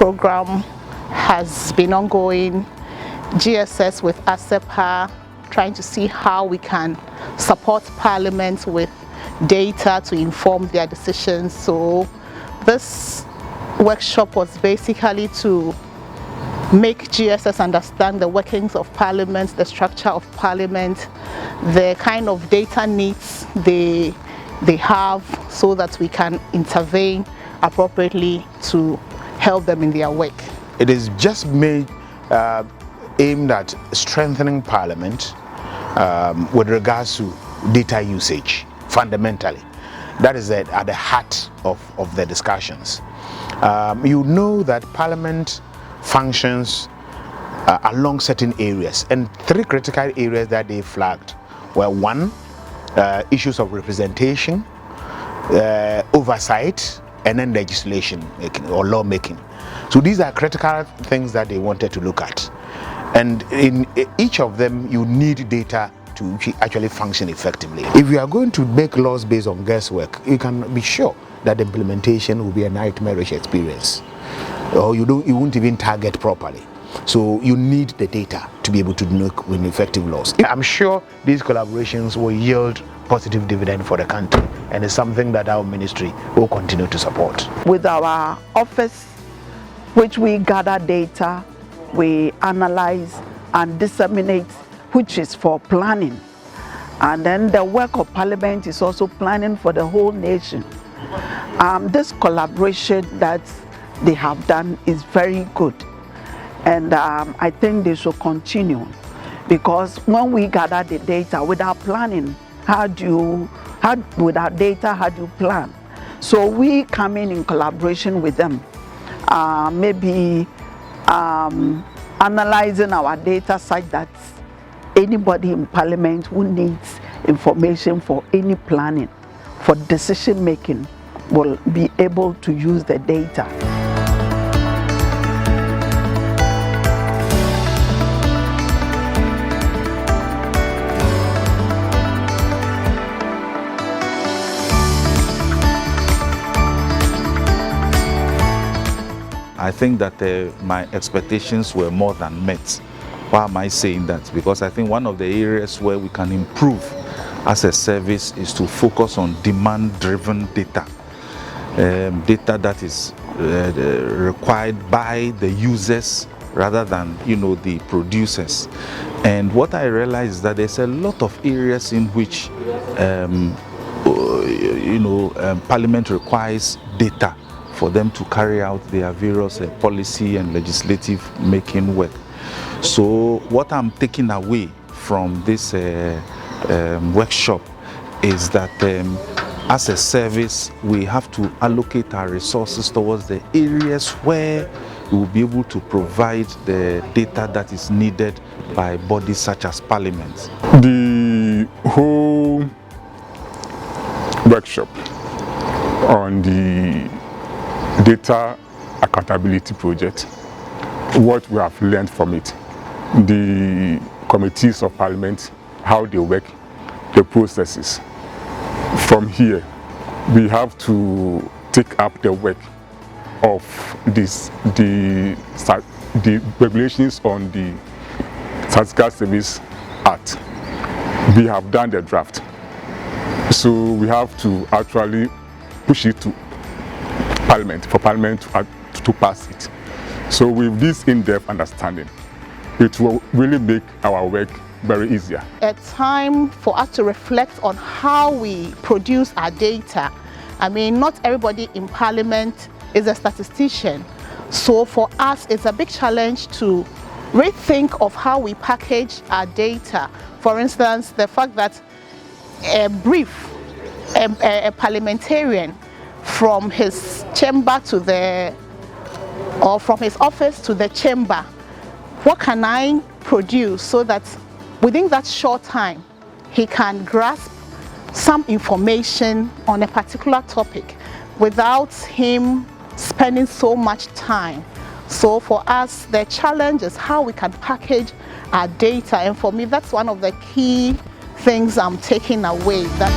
program has been ongoing. GSS with ACEPA, trying to see how we can support Parliament with data to inform their decisions. So this workshop was basically to make GSS understand the workings of Parliament, the structure of Parliament, the kind of data needs they have, so that we can intervene appropriately to help them in their work. It is just made aimed at strengthening Parliament with regards to data usage, fundamentally. That is at the heart of the discussions. You know that Parliament functions along certain areas, and three critical areas that they flagged were: one, issues of representation, oversight, and then legislation making or law making. So these are critical things that they wanted to look at, and in each of them you need data to actually function effectively. If you are going to make laws based on guesswork, you can be sure that the implementation will be a nightmarish experience, or you won't even target properly. So you need the data to be able to make effective laws. I'm sure these collaborations will yield positive dividend for the country, and it's something that our ministry will continue to support. With our office, which we gather data, we analyze and disseminate, which is for planning. And then the work of Parliament is also planning for the whole nation. This collaboration that they have done is very good. And I think they should continue, because when we gather the data without planning, without data, how do you plan? So we come in collaboration with them, maybe analyzing our data such that anybody in Parliament who needs information for any planning, for decision making, will be able to use the data. I think that my expectations were more than met. Why am I saying that? Because I think one of the areas where we can improve as a service is to focus on demand-driven data. Data that is required by the users rather than, the producers. And what I realize is that there's a lot of areas in which Parliament requires data for them to carry out their various policy and legislative making work. So what I'm taking away from this workshop is that as a service, we have to allocate our resources towards the areas where we will be able to provide the data that is needed by bodies such as Parliament. The whole workshop on the data accountability project, what we have learned from it, the committees of Parliament, how they work, the processes. From here, we have to take up the work of the regulations on the Statistical Service Act. We have done the draft, so we have to actually push it to Parliament, for Parliament to pass it. So with this in-depth understanding, it will really make our work very easier. A time for us to reflect on how we produce our data. I mean, not everybody in Parliament is a statistician. So for us, it's a big challenge to rethink of how we package our data. For instance, the fact that a parliamentarian from his chamber to from his office to the chamber, what can I produce so that within that short time he can grasp some information on a particular topic without him spending so much time. So for us, the challenge is how we can package our data, and for me that's one of the key things I'm taking away. That